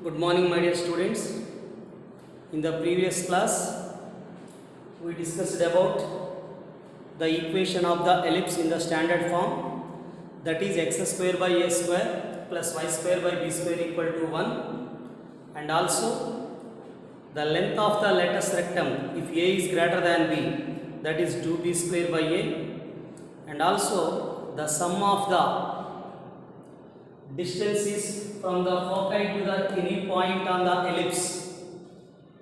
Good morning, my dear students. In the previous class, we discussed about the equation of the ellipse in the standard form, that is x square by a square plus y square by b square equal to 1, and also the length of the lattice rectum if a is greater than b, that is 2b square by a, and also the sum of the distances from the foci to the any point on the ellipse,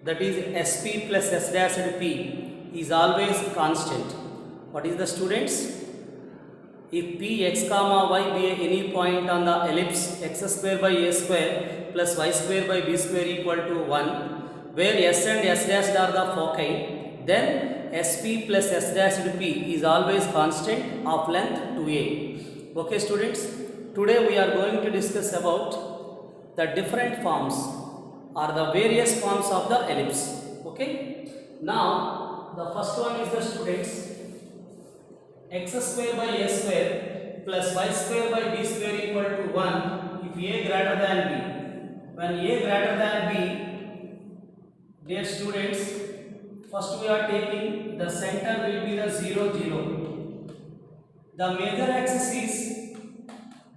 that is sp plus s dashed p, is always constant. What is the students? If p x comma y be any point on the ellipse x square by a square plus y square by b square equal to 1, where s and s dashed are the foci, then sp plus s dashed p is always constant of length 2a. Okay students, today we are going to discuss about the different forms or the various forms of the ellipse. Okay, now the first one is the students x square by a square plus y square by b square equal to 1 if a greater than b. When a greater than b, dear students, first we are taking the center will be the 0 0. The major axis is,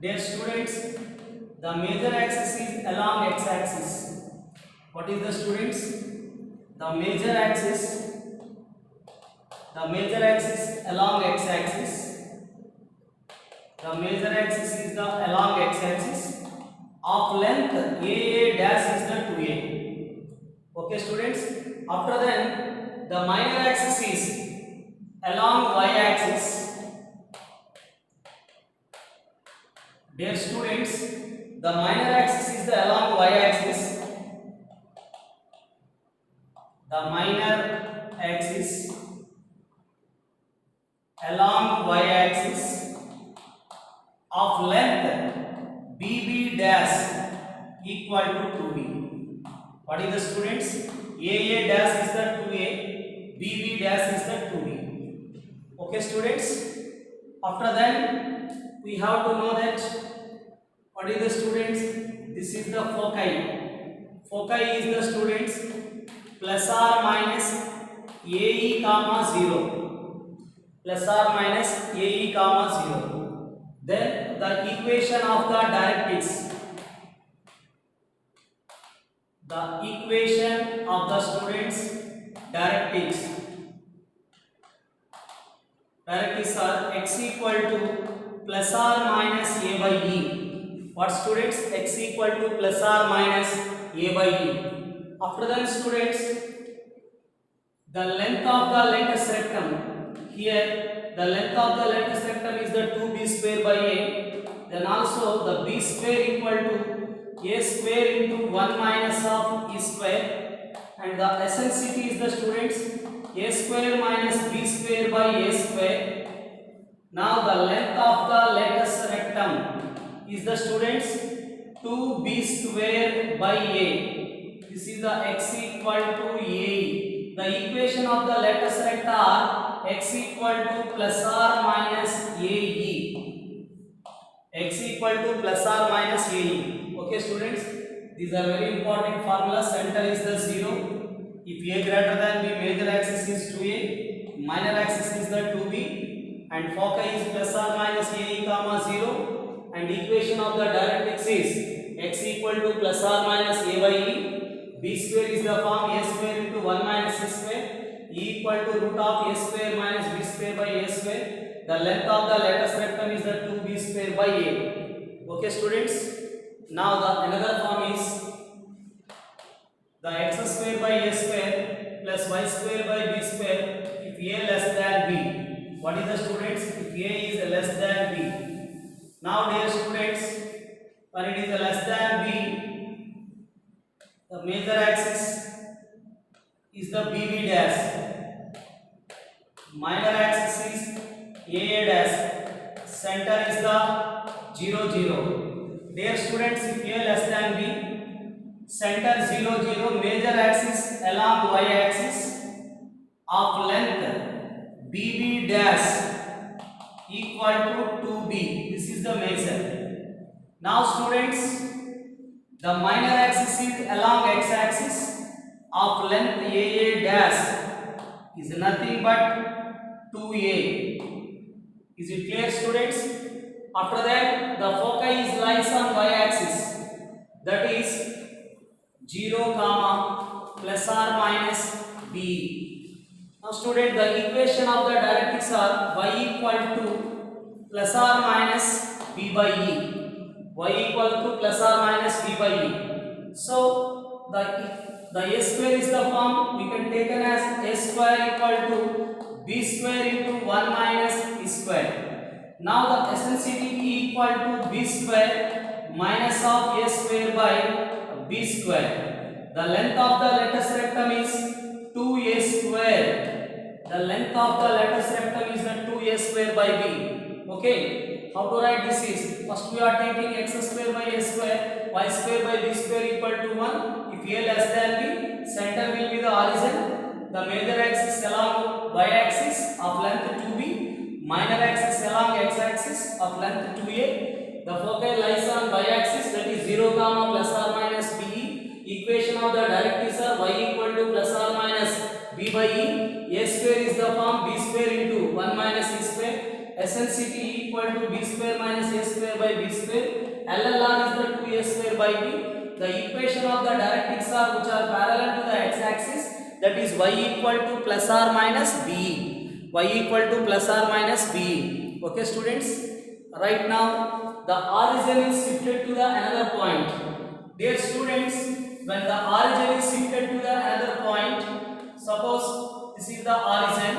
dear students, the major axis is along x axis. What is the students? The major axis along x axis. The major axis is the along x axis of length a dash is the 2a. Okay students, after then the minor axis is along y axis. Dear students, the minor axis is the along y axis. The minor axis along y axis of length bb dash equal to 2b. What is the students? AA dash is the 2a, bb dash is the 2b. Okay students, after that we have to know that what is the students? This is the foci. Foci is the students plus or minus AE comma 0. Plus or minus AE comma 0. Then the equation of the directrix. The equation of the students directrix. Directrix are x equal to plus or minus a by e. What students? X equal to plus or minus a by e. After that students, the length of the lattice rectum, here the length of the lattice rectum is the 2b square by a, then also the b square equal to a square into 1 minus of e square, and the eccentricity is the students a square minus b square by a square. Now the length of the lattice rectum is the students 2b square by a. This is the x equal to a. The equation of the lattice recta are x equal to plus or minus ae. X equal to plus or minus ae. Okay students, these are very important formulas. Center is the 0. If a greater than b, major axis is 2a, minor axis is the 2b, and foci is plus or minus ae comma 0, and equation of the directrix is x equal to plus or minus a by e. B square is the form a square into 1 minus a square, e equal to root of a square minus b square by a square. The length of the lattice rectum is the 2b square by a. Okay students, now the another form is the x square by a square plus y square by b square if a less than b. What is the students? If a is less than b. Now dear students, when it is less than b, the major axis is the BB dash, minor axis is AA dash, center is the 0 0. Dear students, if A less than B, center 0 0, major axis along y axis of length BB dash equal to 2B. This is the measure. Now students, The minor axis is along x-axis of length AA dash is nothing but 2a. Is it clear, students? After that, the foci lies on y-axis, that is 0, plus or minus b. Now, student, the equation of the directrix are y equal to plus or minus b by e. Y equal to plus or minus b by e. So, the a square is the form we can take as a square equal to b square into 1 minus e square. Now, the eccentricity e equal to b square minus of a square by b square. The length of the latus rectum is 2a square. The length of the latus rectum is the 2a square by b. Okay. How to write this is? First we are taking x square by a square, y square by b square equal to 1. If a less than b, center will be the origin. The major axis along y axis of length 2b, minor axis along x axis of length 2a. The foci lies on y axis, that is 0, plus or minus b. Equation of the directrix are y equal to plus or minus b by e. A square is the form b square into 1 minus e square. Eccentricity equal to b square minus a square by b square. LLR is the 2a square by b. The equation of the directrix are which are parallel to the x-axis, that is y equal to plus or minus b. Y equal to plus or minus b. Okay, students. Right now, the origin is shifted to the another point. Dear students, when the origin is shifted to the another point, suppose this is the origin.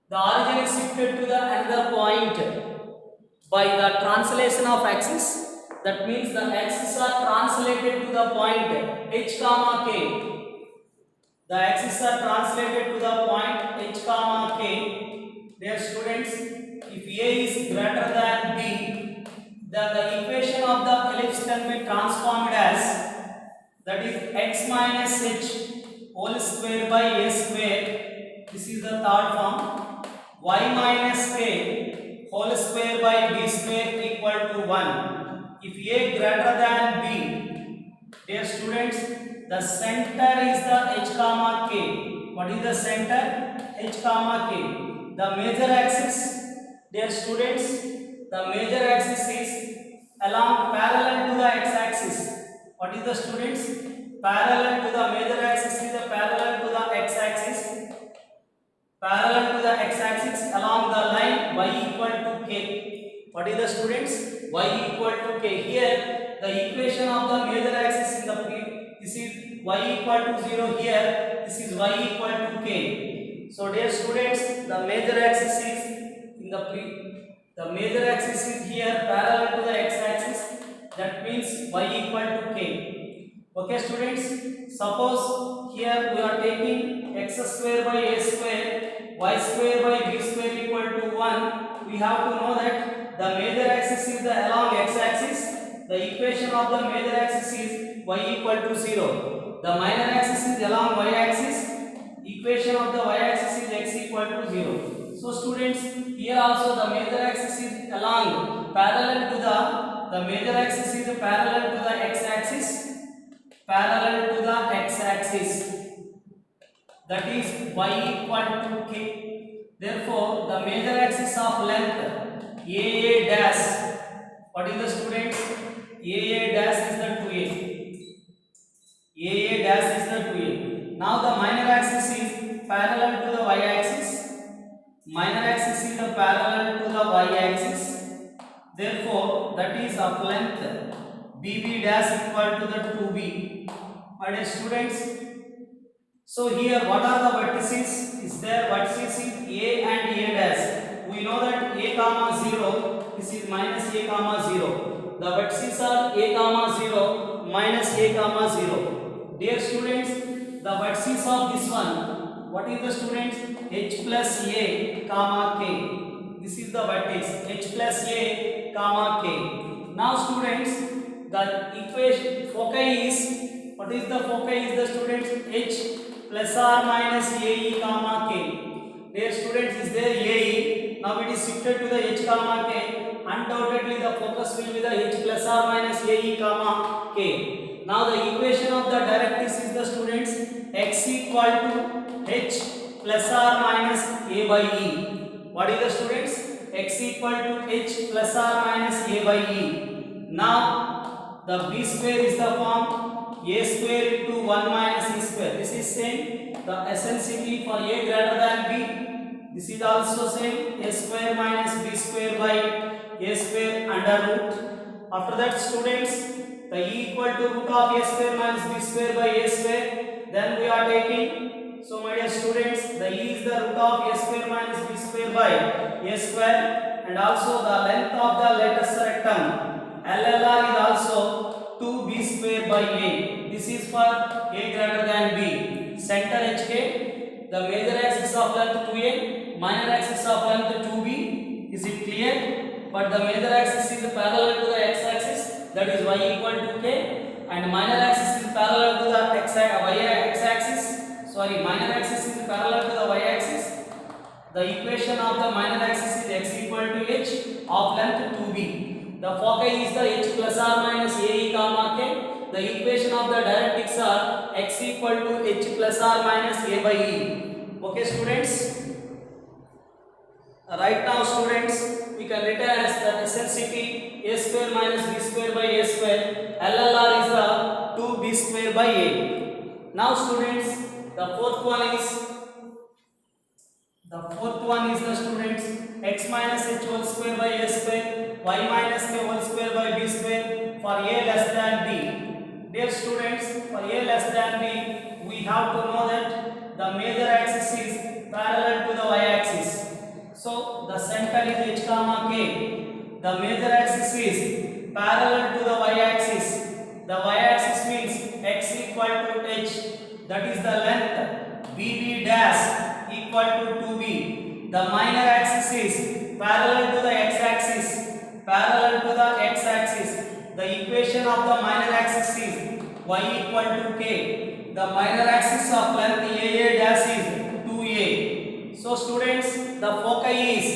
The origin is shifted to the another point by the translation of axis. That means the axes are translated to the point h, k. The axes are translated to the point h, k. Dear students, if a is greater than b, then the equation of the ellipse can be transformed as, that is x minus h whole square by a square. This is the third form. Y minus k whole square by b square equal to 1. If a greater than b, dear students, the center is the h, k. What is the center? H, k. The major axis, dear students, the major axis is along parallel to the x-axis. What is the students? Parallel to the major axis is the parallel to the x-axis. Parallel to the x-axis along the line y equal to k. What is the students? Y equal to k. Here the equation of the major axis in the this is y equal to 0. Here this is y equal to k. So dear students, the major axis is in the major axis is here parallel to the x-axis. That means y equal to k. Okay, students. Suppose here we are taking x square by a square, y square by b square equal to 1. We have to know that the major axis is the along x-axis. The equation of the major axis is y equal to 0. The minor axis is along y-axis. Equation of the y-axis is x equal to 0. So students, here also the major axis is along parallel to the major axis is parallel to the x-axis. Parallel to the x-axis, that is y equal to k. Therefore, the major axis of length AA dash. What is the students? AA dash is the 2a. AA dash is the 2a. Now the minor axis is parallel to the y-axis. Minor axis is the parallel to the y-axis. Therefore, that is of length BB dash equal to the 2b. My dear students, so here what are the vertices? Is there vertices is a and a dash. We know that a comma 0. This is minus a comma 0. The vertices are a 0 minus a 0. Dear students, the vertices of this one, what is the students? H plus a comma k. This is the vertex h plus a comma k. Now students, the equation foci is, what is the foci is the students? H plus or minus ae comma k. Dear students, is there ae? Now it is shifted to the h comma k, undoubtedly the focus will be the h plus or minus ae comma k. Now the equation of the directrix is the students x equal to h plus or minus a by e. What is the students? X equal to h plus or minus a by e. Now the b square is the form a square into 1 minus e square. This is same. The eccentricity for a greater than b. This is also same. A square minus b square by a square under root. After that students, the e equal to root of a square minus b square by a square. Then we are taking. So my dear students, the e is the root of a square minus b square by a square, and also the length of the lattice rectum LLR is also 2b square by a. This is for a greater than b. Center HK, the major axis of length 2a, minor axis of length 2b. Is it clear? But the major axis is parallel to the x axis, that is y equal to k, and minor axis is parallel to the x axis. Sorry, minor axis is parallel to the y axis. The equation of the minor axis is x equal to h of length 2b. The foci is the h plus or minus ae comma k. The equation of the directrix are x equal to h plus or minus a by e. Okay students? Right now students, we can write as the eccentricity a square minus b square by a square. LLR is the 2b square by a. Now students, the fourth one is the students x minus h whole square by a square, y minus k whole square by b square for a less than b. Dear students, for a less than b, we have to know that the major axis is parallel to the y axis. So the center is h comma k. The major axis is parallel to the y axis. The y axis means x equal to h, that is the length bb dash equal to 2b. The minor axis is parallel to the x axis. The equation of the minor axis is y equal to k. The minor axis of length aa dash is 2a. So students, the foci is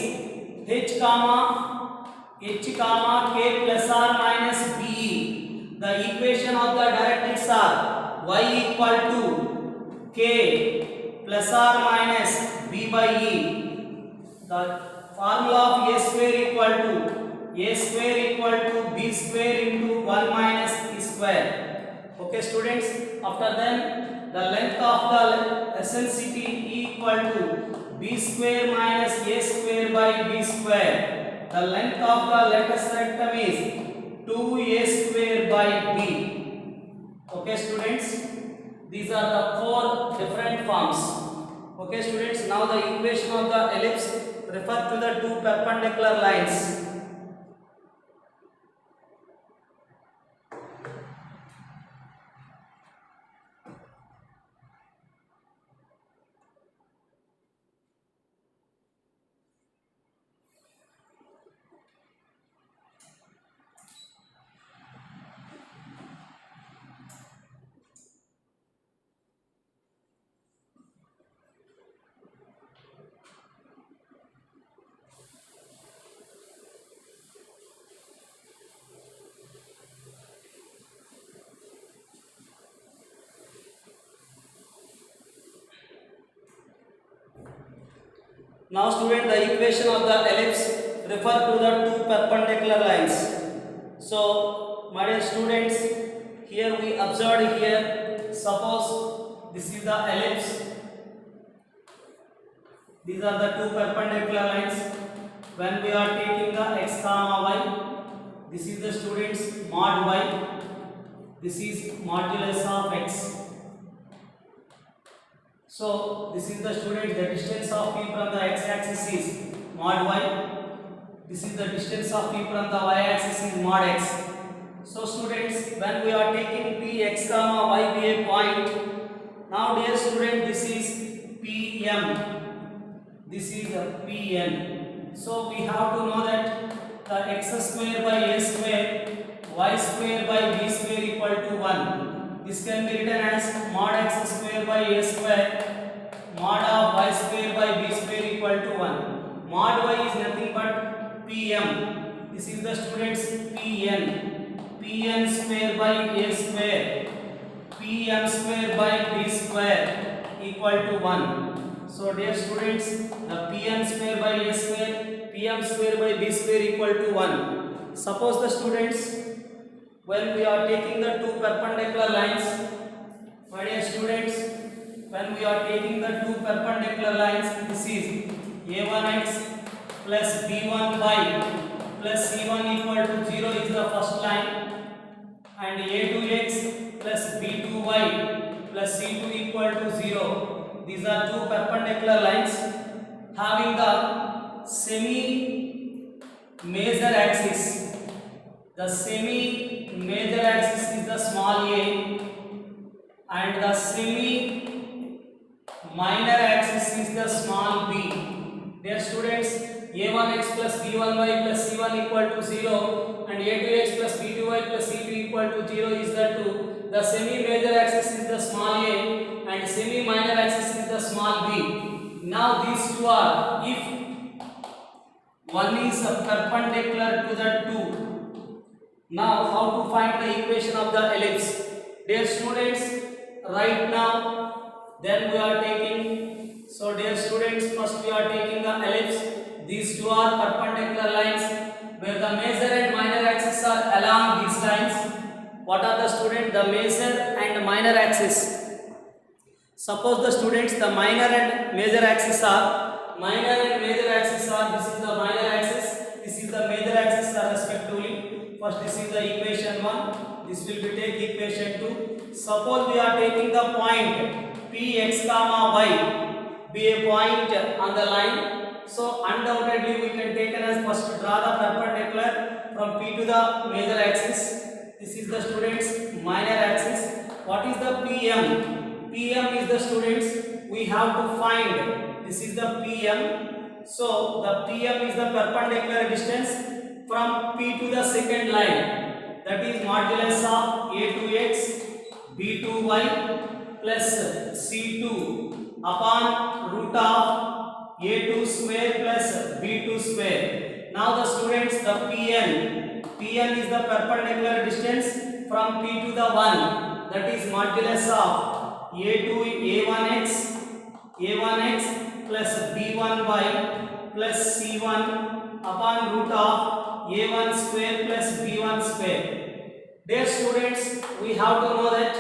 h comma k plus or minus b. The equation of the directrix are y equal to k plus or minus b by e. The formula of a square equal to b square into 1 minus e square. Okay students, after then the length of the eccentricity e equal to b square minus a square by b square. The length of the lattice rectum is 2a square by b. Okay students, these are the four different forms. Okay students, now the equation of the ellipse refer to the two perpendicular lines. Now student, the equation of the ellipse refer to the two perpendicular lines. So my dear students, here we observed here, suppose this is the ellipse, these are the two perpendicular lines. When we are taking the x comma y, this is the students mod y, this is modulus of x. So this is the students, the distance of p from the x axis is mod y. This is the distance of p from the y axis is mod x. So students, when we are taking p x comma y be a point, now dear student, this is pm, this is a pn. So we have to know that the x square by a square, y square by b square equal to 1. This can be written as mod x square by a square, mod of y square by b square equal to 1. Mod y is nothing but pm. This is the students Pn. Pn square by A square. Pm square by B square equal to 1. So dear students, the Pm square by A square, Pm square by B square equal to 1. Suppose the students, when we are taking the two perpendicular lines, my dear students, when we are taking the two perpendicular lines, this is a1x plus b1y plus c1 equal to 0 is the first line, and a2x plus b2y plus c2 equal to 0. These are two perpendicular lines having the semi major axis. The semi major axis is the small a, and the semi minor axis is the small b. Dear students, a1x plus b1y plus c1 equal to 0 and a2x plus b2y plus c2 equal to 0 is the 2. The semi major axis is the small a and semi minor axis is the small b. Now these two are, if one is perpendicular to the 2. Now how to find the equation of the ellipse? Dear students, right now then we are taking, so dear students, first we are taking the ellipse. These two are perpendicular lines where the major and minor axis are along these lines. What are the students? The major and minor axis. Suppose the students, the minor and major axis are, this is the minor axis, this is the major axis are respectively. First this is the equation 1, this will be take equation 2. Suppose we are taking the point Px comma y be a point on the line. So undoubtedly we can take as first draw the perpendicular from P to the major axis. This is the students minor axis. What is the PM? PM is the students, we have to find, this is the PM. So the PM is the perpendicular distance from P to the second line, that is modulus of A2x B2y plus C2 upon root of a2 square plus b2 square. Now the students, the Pn is the perpendicular distance from P to the 1, that is modulus of a1x plus b1y plus c1 upon root of a1 square plus b1 square. Dear students, we have to know that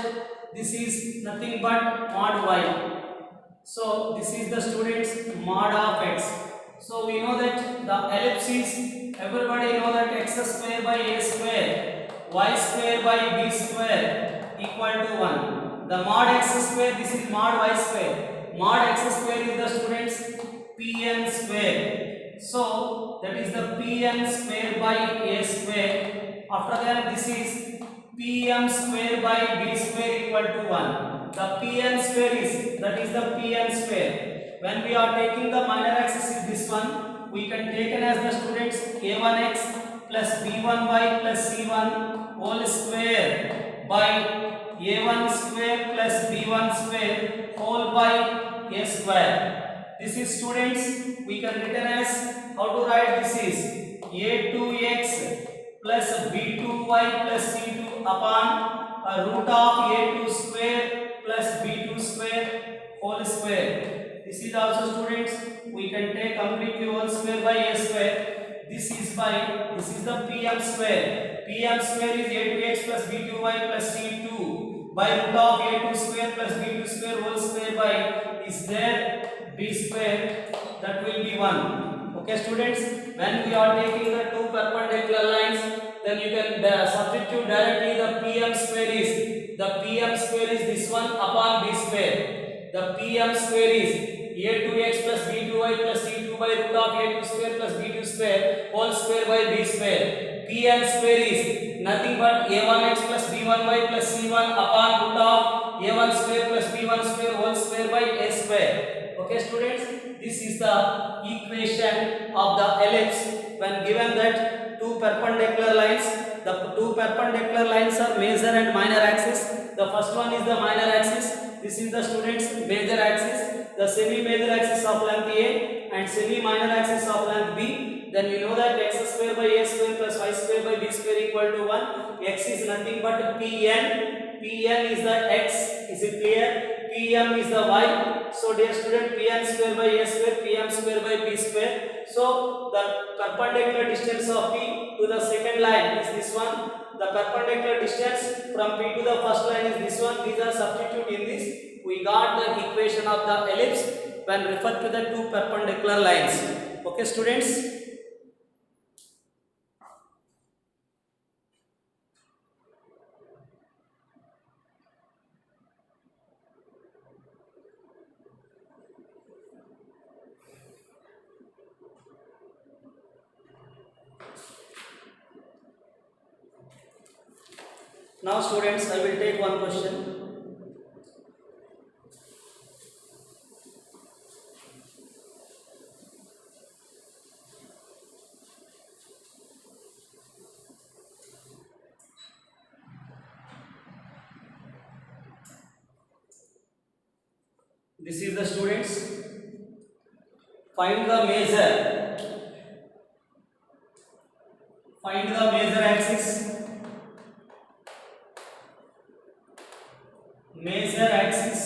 this is nothing but mod y. So this is the students mod of x. So we know that the ellipse is, everybody know that x square by a square, y square by b square equal to 1. The mod x square, this is mod y square. Mod x square is the students pn square. So that is the pn square by a square. After that this is pm square by b square equal to 1. The Pn square is, that is the Pn square. When we are taking the minor axis is this one, we can take as the students a1x plus b1y plus c1 whole square by a1 square plus b1 square whole by a square. This is students, we can written as, how to write this is a2x plus b2y plus c2 upon a root of a2 square plus b2 square whole square. This is also students, we can take completely whole square by a square. This is the pm square. Pm square is a2x plus b2y plus c2 by root of a2 square plus b2 square whole square by, is there b square, that will be 1. Okay students, when we are taking the two perpendicular lines, then you can substitute directly the pm square is, the pm square is this one upon b square. The pm square is a2x plus b2y plus c2 by root of a2 square plus b2 square whole square by b square. Pn square is nothing but a1x plus b1y plus c1 upon root of a1 square plus b1 square whole square by a square. Okay students, this is the equation of the ellipse when given that two perpendicular lines. The two perpendicular lines are major and minor axis. The first one is the minor axis. This is the students major axis. The semi major axis of length A and semi minor axis of length B. then we know that x square by a square plus y square by b square equal to 1. X is nothing but Pn. Pn is the x. Is it clear? Pm is the y. So dear student, Pn square by a square, Pm square by b square. So the perpendicular distance of P to the second line is this one. The perpendicular distance from P to the first line is this one. These are substitute in this. We got the equation of the ellipse when referred to the two perpendicular lines. Okay, students. Now students, I will take one question. This is the students. Find the measure. Find the measure axis. Measure axis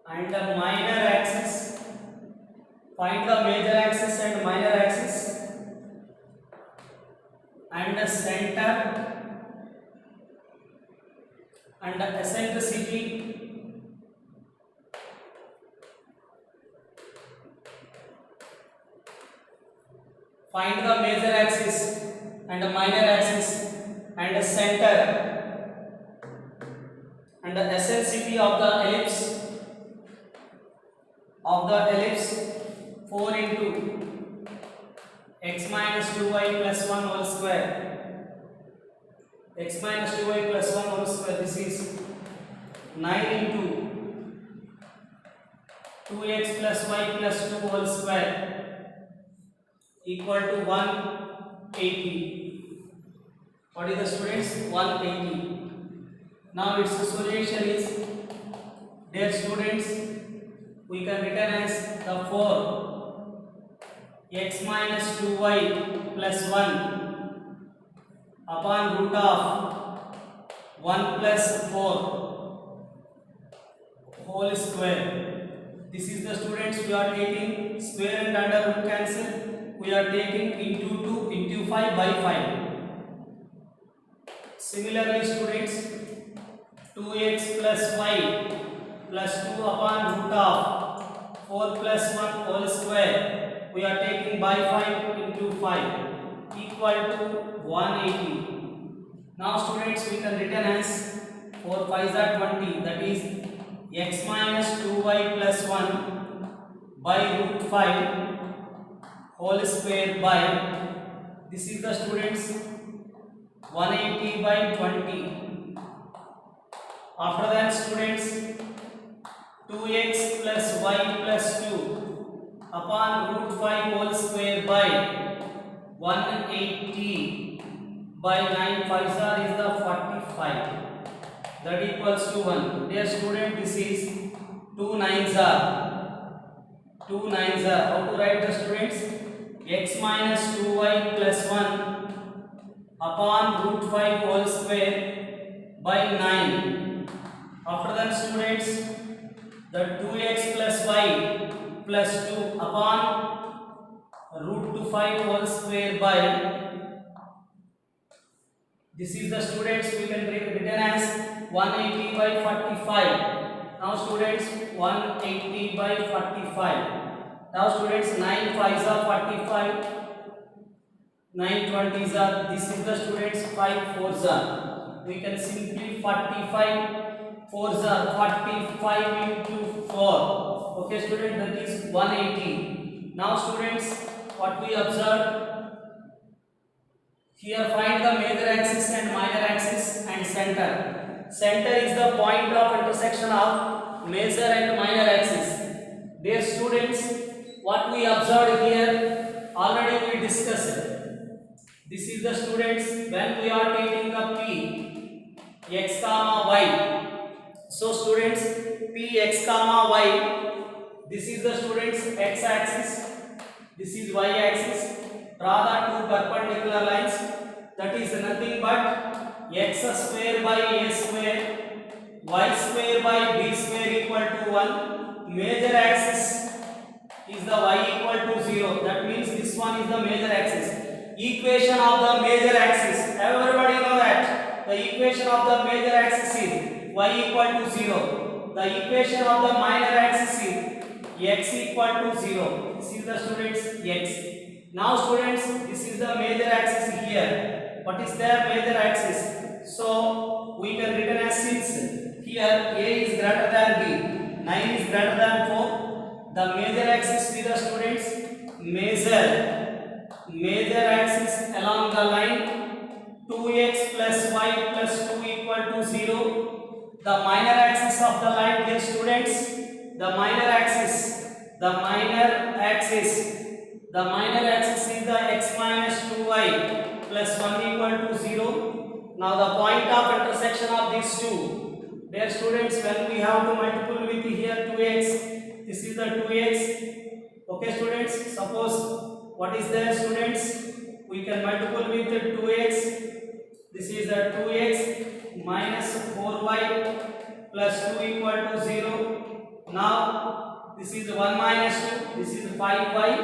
and the minor axis. Find the major axis and minor axis and the center and the eccentricity find the major axis and the minor axis and the center and the eccentricity of the ellipse 4 into x minus 2y plus 1 whole square. X minus 2y plus 1 whole square. This is 9 into 2x plus y plus 2 whole square equal to 180. What is the students? 180. Now its solution is, dear students, we can written as the 4 x minus 2y plus 1 upon root of 1 plus 4 whole square. This is the students, we are taking square and under root cancel. We are taking into 2 into 5 by 5. Similarly students, 2x plus y plus 2 upon root of 4 plus 1 whole square, we are taking by 5 into 5 equal to 180. Now students, we can written as 4 5s are 20, that is x minus 2y plus 1 by root 5 whole square by, this is the students 180 by 20. After that students, 2x plus y plus 2 upon root 5 whole square by 180 by 9 5s are is the 45, that equals to 1. Dear student, this is 2 9s are. How to write the students? X minus 2y plus 1 upon root 5 whole square by 9. After that students, the 2x plus y plus 2 upon root 5 whole square by, this is the students, we can written as 180 by 45. Now students, 180 by 45. Now students, 9 5s are 45, 9 20s are, this is the students 5 4s are. We can simply 45 4s are 45 into 4. Okay student, that is 180. Now students, what we observed here, find the major axis and minor axis and center. Center is the point of intersection of major and minor axis. Dear students, what we observed here already we discussed. This is the students, when we are taking the p x comma y. So students, p x comma y, This is the students x axis, this is y axis. Draw the two perpendicular lines. That is nothing but x square by a square, y square by b square equal to 1. Major axis is the y equal to 0. That means this one is the major axis. Equation of the major axis. Everybody know that the equation of the major axis is y equal to 0. The equation of the minor axis is x equal to 0. This is the students x. Now students, this is the major axis here. What is their major axis? So we can written as, since here a is greater than b, 9 is greater than 4, the major axis to the students, major axis along the line 2x plus y plus 2 equal to 0. The minor axis of the line, dear students, the minor axis is the x minus 2y plus 1 equal to 0. Now the point of intersection of these two, dear students, when we have to multiple with here 2x, this is the 2x. Okay students, suppose what is there students, we can multiple with the 2x. This is the 2x minus 4y plus 2 equal to 0. Now this is 1 minus 2, this is 5y,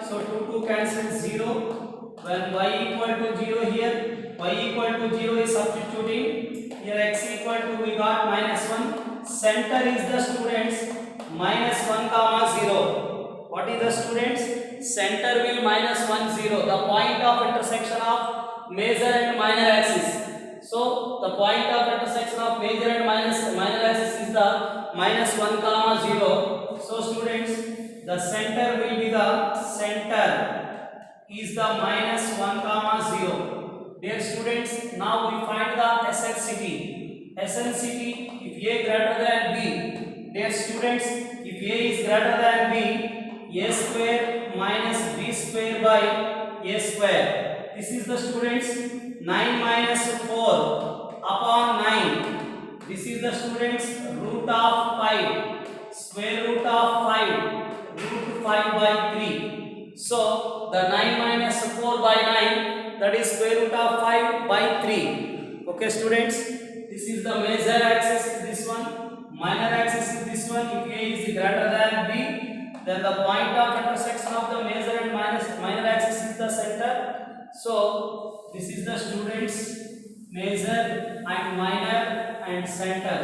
so 2 cancel 0. When y equal to 0 here, y equal to 0 is substituting here, x equal to we got minus 1. Center is the students minus 1 comma 0. What is the students? Center will minus 1 0. The point of intersection of major and minor axis. So the point of intersection of major and minor axis is the minus 1 comma 0. So students, the center will be the minus 1 comma 0. Dear students, now we find the eccentricity. Eccentricity, if a greater than b, dear students, if a is greater than b, a square minus b square by a square. This is the students 9 minus 4 upon 9. This is the students root of 5, square root of 5, root 5 by 3. So the 9 minus 4 by 9, that is square root of 5 by 3. Okay students, this is the major axis is this one, minor axis is this one. If a is greater than b, then the point of intersection of the major and minor axis is the center. So this is the students major and minor and center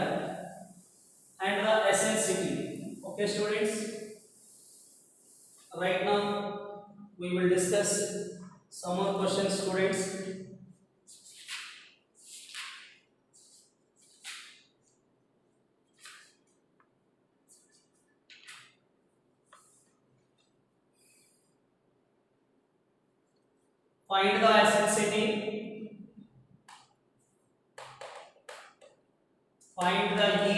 and the eccentricity. Okay students, right now we will discuss some more questions students. Find the eccentricity, find the E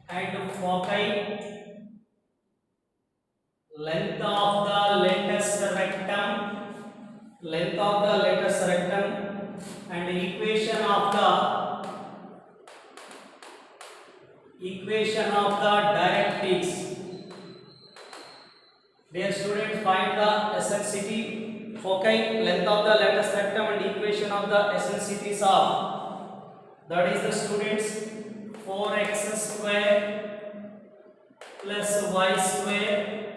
and foci, length of the latest rectum, and equation of the directrix. Dear students, find the eccentricity, foci, length of the latest rectum and equation of the eccentricities of, that is the students 4x square plus y square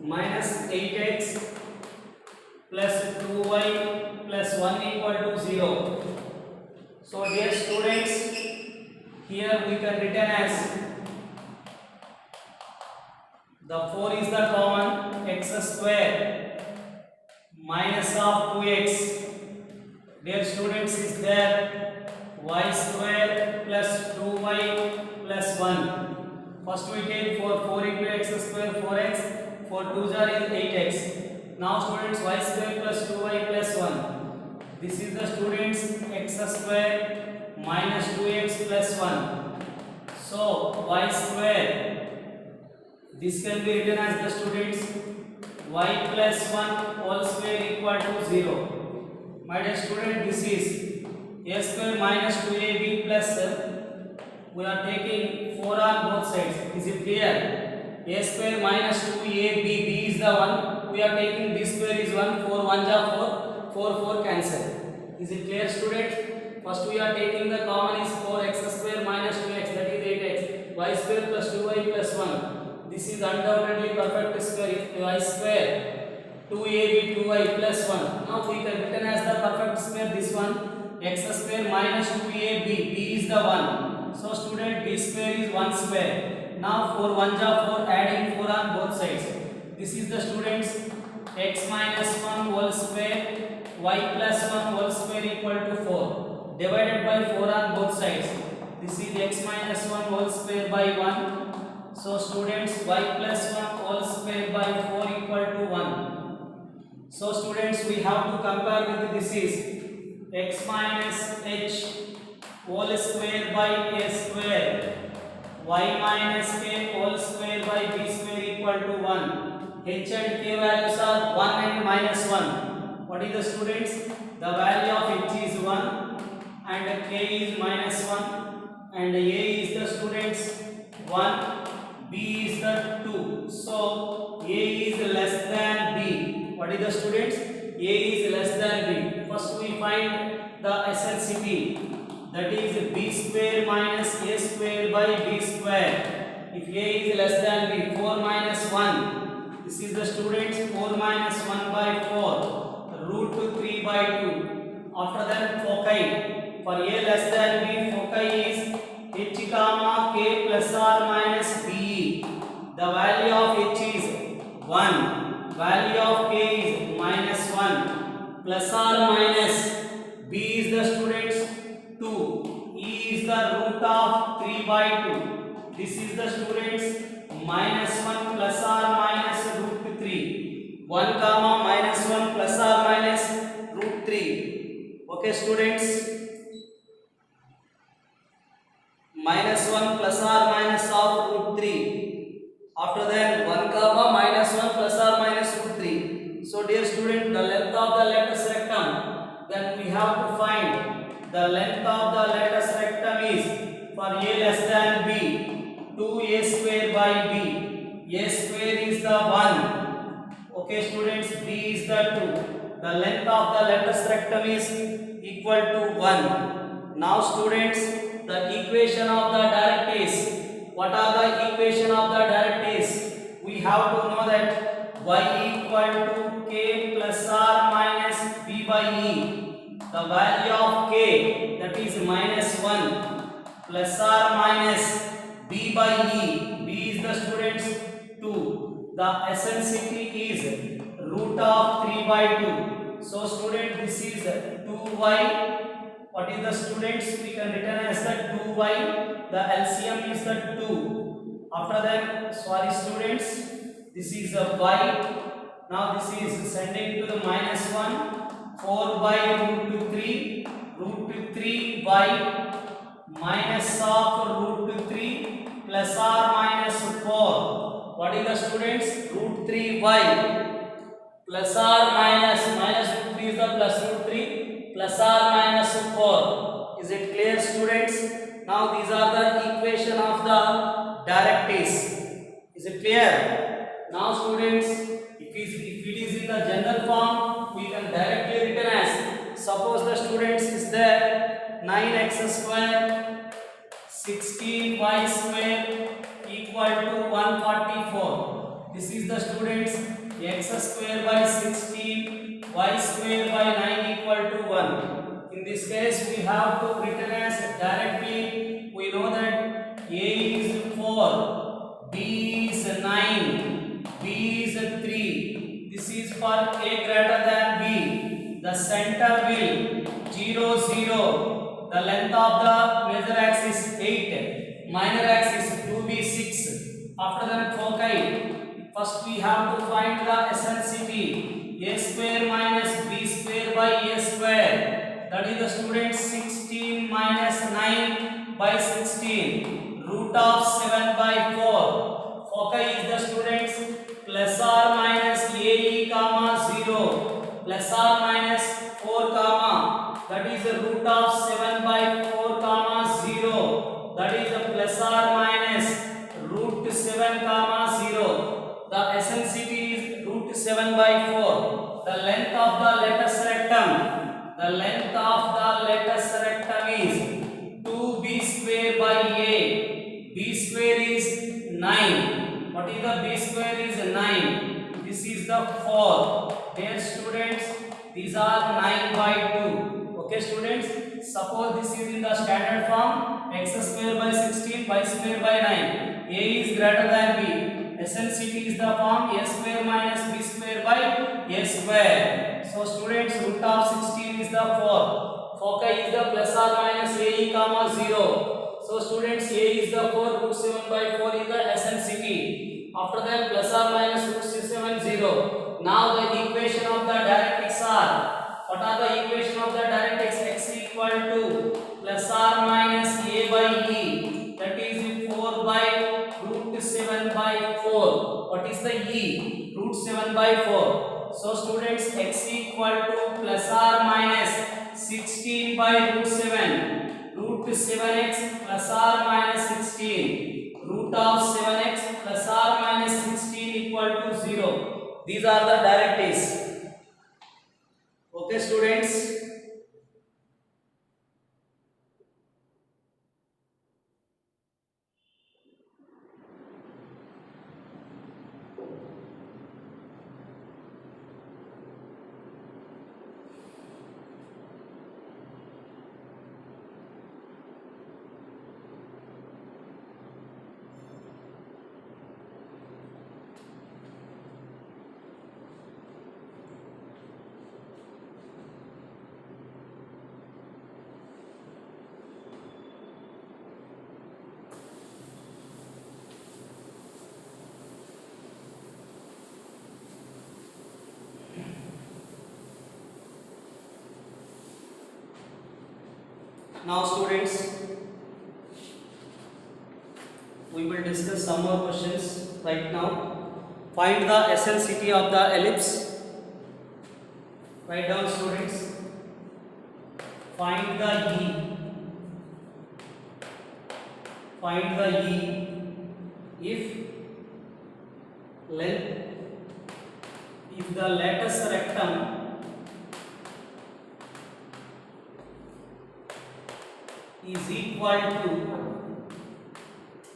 minus 8x plus 2y plus 1 equal to 0. So dear students, here we can written as the 4 is the common, x square minus of 2x. Dear students, is there y square plus 2y plus 1. First we take 4 into x square 4x, 4 2s are 8x. Now students, y square plus 2y plus 1. This is the students x square minus 2x plus 1. So y square, this can be written as the students y plus 1 whole square equal to 0. My dear student, this is a square minus 2ab plus we are taking 4 on both sides. Is it clear? A square minus 2ab, b is the 1. We are taking b square is 1. 4 1 ja 4. 4 cancel. Is it clear, students? First we are taking the common is 4x square minus 2x, that is 8x. Y square plus 2y plus 1. This is undoubtedly perfect square. If y square 2ab 2y plus 1. Now we can written as the perfect square this one. X square minus 2ab, b is the 1. So student, b square is 1 square. Now 4 1 ja 4, adding 4 on both sides. This is the students x minus 1 whole square, y plus 1 whole square equal to 4. Divided by 4 on both sides. This is x minus 1 whole square by 1. So students, y plus 1 whole square by 4 equal to 1. So students, we have to compare with this is x minus h whole square by a square, y minus k whole square by b square equal to 1. H and k values are 1 and minus 1. What is the students? The value of h is 1 and k is minus 1 and a is the students 1, b is the 2. So a is less than b. What is the students? A is less than b. First we find the SLCP, that is b square minus a square by b square. If a is less than b, 4 minus 1. This is the students 4 minus 1 by 4, root 3 by 2. After that foci. For a less than b, foci is h comma k plus or minus b. The value of h is 1. Value of k is minus 1. Plus or minus b is the students 2. E is the root of 3 by 2. This is the students minus 1 plus or minus root 3. 1 comma minus 1 plus or minus root 3. Okay students? Minus 1 plus or minus of root 3. After that 1 comma minus 1 plus or minus root 3. So dear student, the length of the lattice rectum, then we have to find the length of the lattice rectum is for a less than b, 2a square by b. A square is the 1. Okay students, b is the 2. The length of the lattice rectum is equal to 1. Now students, the equation of the directrice. What are the equation of the directrice? We have to know that y equal to k plus or minus b by e. The value of k, that is minus 1 plus or minus b by e. b is the students 2. The eccentricity is root of 3 by 2. So student, this is 2y. What is the students? We can written as the 2y. The LCM is the 2. After that, sorry students, this is a y. Now this is sending to the minus 1. 4 by root 3. Root 3 by minus of root 3 plus or minus 4. What is the students? Root 3y plus or minus root 3 is the plus root 3 plus or minus 4. Is it clear students? Now these are the equation of the directrice. Is it clear? Now students, if it is in the general form, we can directly written as, suppose the students is there 9x square 16y square equal to 144. This is the students x square by 16 y square by 9 equal to 1. In this case, we have to written as directly. We know that a is 4, b is 9, b is 3. This is for a greater than b. The center will 0 0. The length of the major axis 8, minor axis 2b 6. After that foci. First we have to find the eccentricity. A square minus b square by a square. That is the student 16 minus 9 by 16. Root of 7 by 4. Foci is the students plus or minus ae comma 0 plus or minus 4 comma. That is the root of 7 by 4 comma 0. That is the the length of the lattice rectum is 2b square by a. B square is 9. What is the b square is 9. This is the 4. Dear students, these are 9 by 2. Okay students, suppose this is in the standard form, x square by 16, y square by 9. A is greater than b. Eccentricity is the form a square minus b square by a square. So students, root of 16 is the 4. Foci is the plus or minus a comma 0. So students, a is the 4, root 7 by 4 is the eccentricity. After that, plus or minus root 7 0. Now the equation of the directrix are. What are the equation of the directrix? X equal to plus or minus a by e. That is 4 by root 7 by 4. What is the e? Root 7 by 4. So students, x equal to plus or minus 16 by root 7. Root 7x plus or minus 16. Root of 7x plus or minus 16 equal to 0. These are the directrices. Okay students. Now students, we will discuss some more questions right now. Find the eccentricity of the ellipse. Write down students. Find the E. Find the E if the lattice rectum is equal to,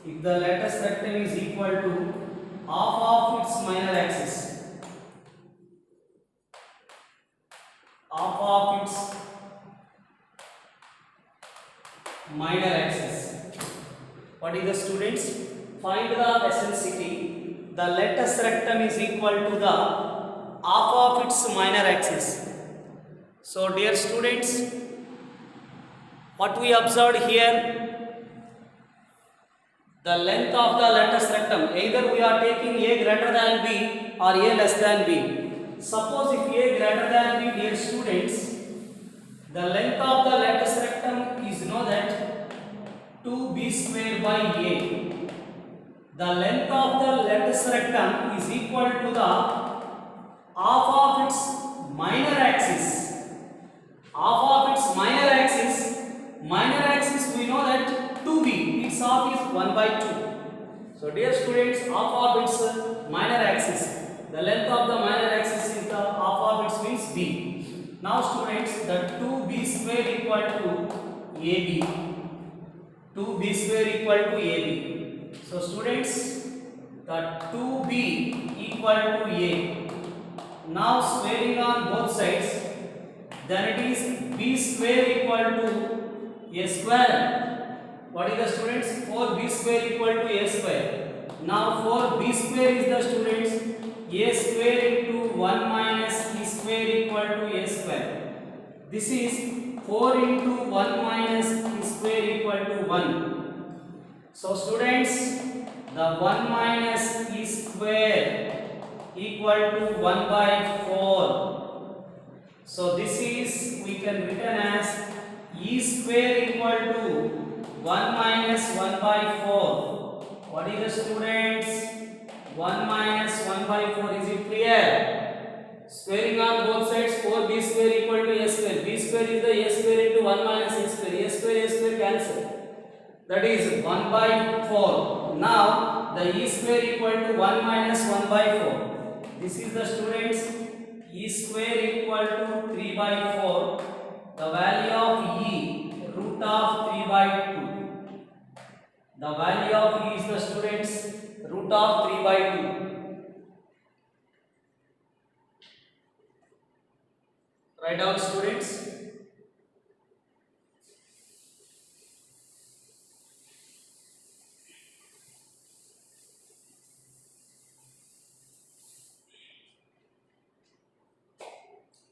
if the lattice rectum is equal to half of its minor axis, half of its minor axis. What is the students? Find the eccentricity. The lattice rectum is equal to the half of its minor axis. So dear students, what we observed here, the length of the lattice rectum, either we are taking a greater than b or a less than b. Suppose if a greater than b, dear students, the length of the lattice rectum is know that 2b square by a. The length of the lattice rectum is equal to the half of its minor axis. Half of its minor axis. Minor axis we know that 2b, its half is 1 by 2. So dear students, half of its minor axis, the length of the minor axis is the half of its means b. Now students, the 2b square equal to ab. 2b square equal to ab. So students, the 2b equal to a. Now squaring on both sides, then it is b square equal to a square. What is the students? 4b square equal to a square. Now 4b square is the students a square into 1 minus e square equal to a square. This is 4 into 1 minus e square equal to 1. So students, the 1 minus e square equal to 1 by 4. So this is, we can written as e square equal to 1 minus 1 by 4. What is the students? 1 minus 1 by 4. Is it clear? Squaring on both sides, 4b square equal to a square. B square is the a square into 1 minus a square. A square cancel. That is 1 by 4. Now the e square equal to 1 minus 1 by 4. This is the students e square equal to 3 by 4. the value of E root of 3 by 2. The value of E is the students root of 3 by 2. Write down students.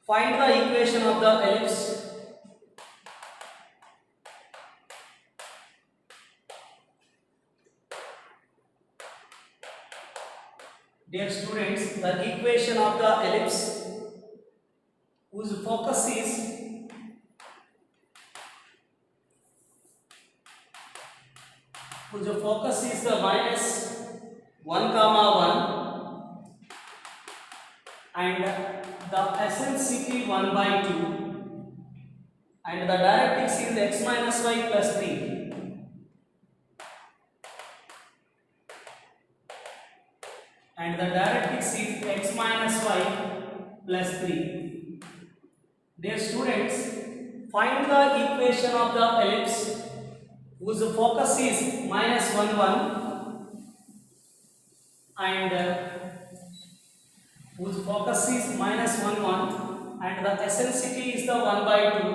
Find the equation of the ellipse. Dear students, the equation of the ellipse whose focus is the minus 1 comma 1 and the eccentricity 1 by 2 and the directrix is x minus y plus 3. And the directrix is x minus y plus 3. Dear students, find the equation of the ellipse whose focus is minus 1 1 and whose focus is minus 1 1 and the eccentricity is the 1 by 2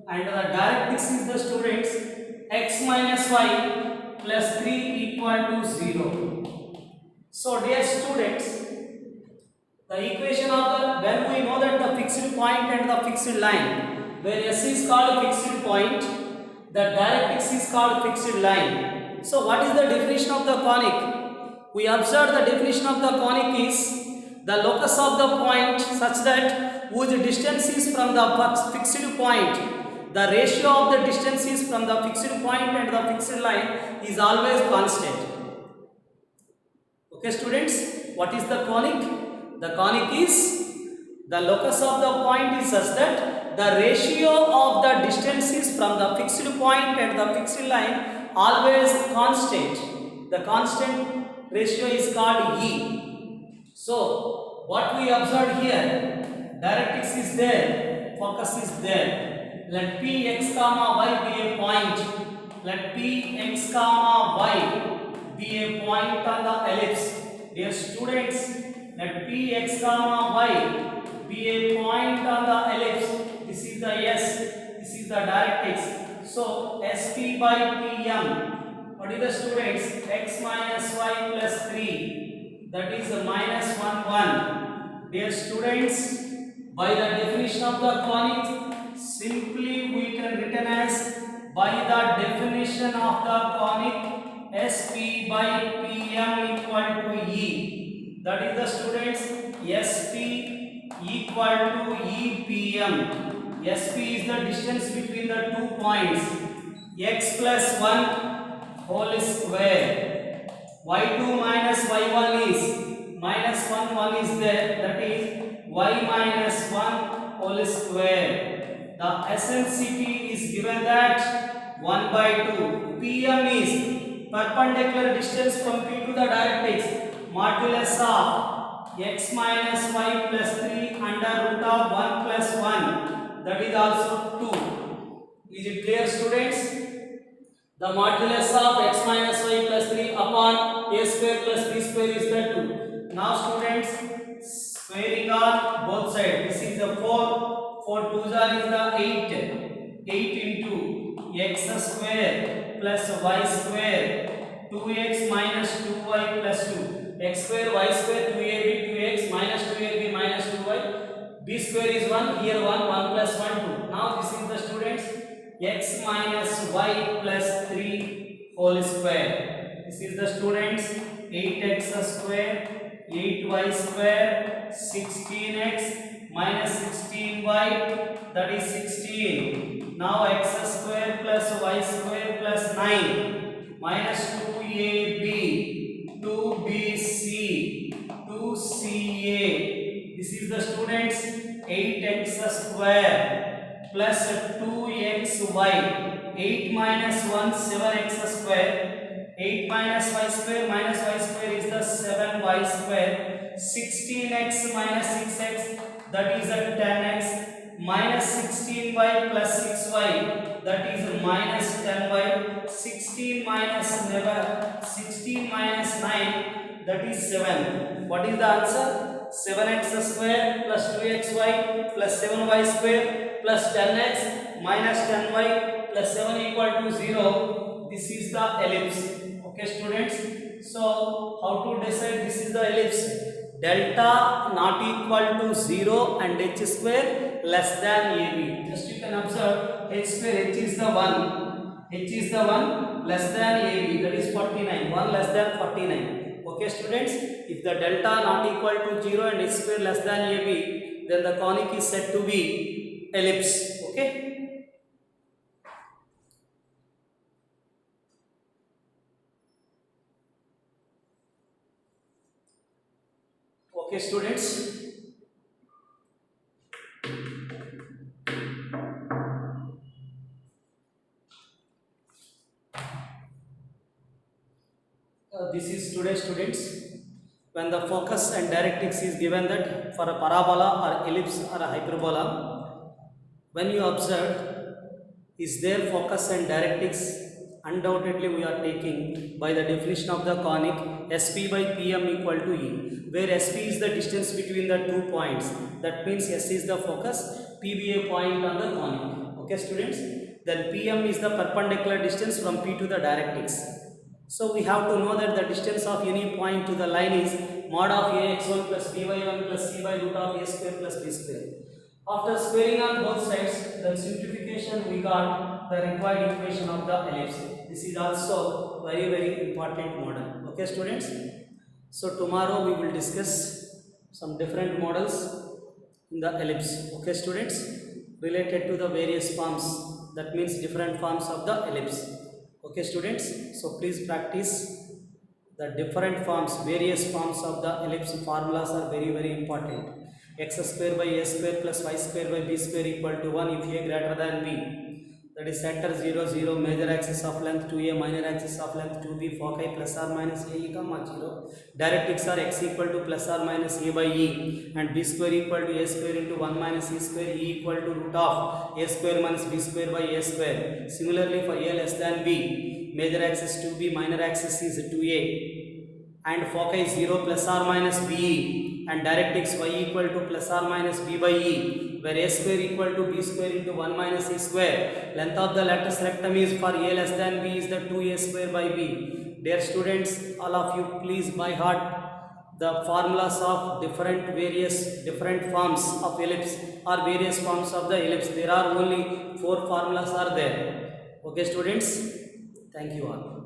and the directrix is the students x minus y plus 3 equal to 0. So dear students, the equation of the, when we know that the fixed point and the fixed line, where S is called fixed point, the directrix is called fixed line. So what is the definition of the conic? We observe the definition of the conic is the locus of the point such that whose distance is from the fixed point, the ratio of the distances from the fixed point and the fixed line is always constant. Okay students, what is the conic? The conic is the locus of the point is such that the ratio of the distances from the fixed point and the fixed line always constant. The constant ratio is called E. So what we observed here, directrix is there, focus is there. Let Px comma y be a point. Let Px comma y be a point on the ellipse. Dear students, let Px comma y be a point on the ellipse. This is the S, this is the directrix. So Sp by Pm, what is the students? X minus y plus 3, that is minus 1 1. Dear students, by the definition of the conic, simply we can written as by the definition of the conic Sp by Pm equal to E. That is the students Sp equal to EPM. Sp is the distance between the 2 points. X plus 1 whole square. Y2 minus Y1 is minus 1 1 is there. That is Y minus 1 whole square. The eccentricity is given that 1 by 2. Pm is perpendicular distance from P to the directrix, modulus of x minus y plus 3 under root of 1 plus 1, that is also 2. Is it clear students? The modulus of x minus y plus 3 upon a square plus b square is the 2. Now students, squaring on both sides. This is the 4, 4 2s are is the 8. 8 into x square plus y square, 2x minus 2y plus 2. X square, y square, 2ab, 2x minus 2ab minus 2y. B square is 1, here 1, 1 plus 1, 2. Now this is the students x minus y plus 3 whole square. This is the students 8x square, 8y square, 16x minus 16y, that is 16. Now x square plus y square plus 9 minus 2ab, 2bc, 2ca. This is the students 8x square plus 2xy, 8 minus 1 7x square, 8 minus y square is the 7y square, 16x minus 6x, that is a 10x, minus 16y plus 6y, that is minus 10y. 16 minus 9, that is 7. What is the answer? 7x square plus 2xy plus 7y square plus 10x minus 10y plus 7 equal to 0. This is the ellipse. Okay students, so how to decide this is the ellipse? Delta not equal to 0 and h square less than AB. Just you can observe h square, h is the 1, h is the 1 less than AB, that is 49, 1 less than 49. Okay students, if the delta not equal to 0 and h square less than AB, then the conic is said to be ellipse. Okay. Okay students, this is today students, when the focus and directrix is given that for a parabola or ellipse or a hyperbola, when you observe is there focus and directrix, undoubtedly we are taking by the definition of the conic SP by PM equal to E, where SP is the distance between the 2 points, that means S is the focus, P be a point on the conic. Okay students, then PM is the perpendicular distance from P to the directrix. So we have to know that the distance of any point to the line is mod of ax1 plus by1 plus c by root of a square plus b square. After squaring on both sides, then simplification, we got the required equation of the ellipse. This is also very important model. Okay students, so tomorrow we will discuss some different models in the ellipse. Okay students, related to the various forms, that means different forms of the ellipse. Okay students, so please practice the different forms, various forms of the ellipse. Formulas are very important. X square by a square plus y square by b square equal to 1 if a greater than b, that is center 0 0, major axis of length 2a, minor axis of length 2b, foci plus or minus a e comma 0, directrix are x equal to plus or minus a by e, and b square equal to a square into 1 minus e square, e equal to root of a square minus b square by a square. Similarly for a less than b, major axis 2b, minor axis is 2a, and foci 0 plus or minus b, and directrix y equal to plus or minus b by e, where a square equal to b square into 1 minus e square. Length of the lattice rectum is for a less than b is the 2a square by b. Dear students, all of you please by heart the formulas of different forms of ellipse or various forms of the ellipse. There are only 4 formulas are there. Okay students, thank you all.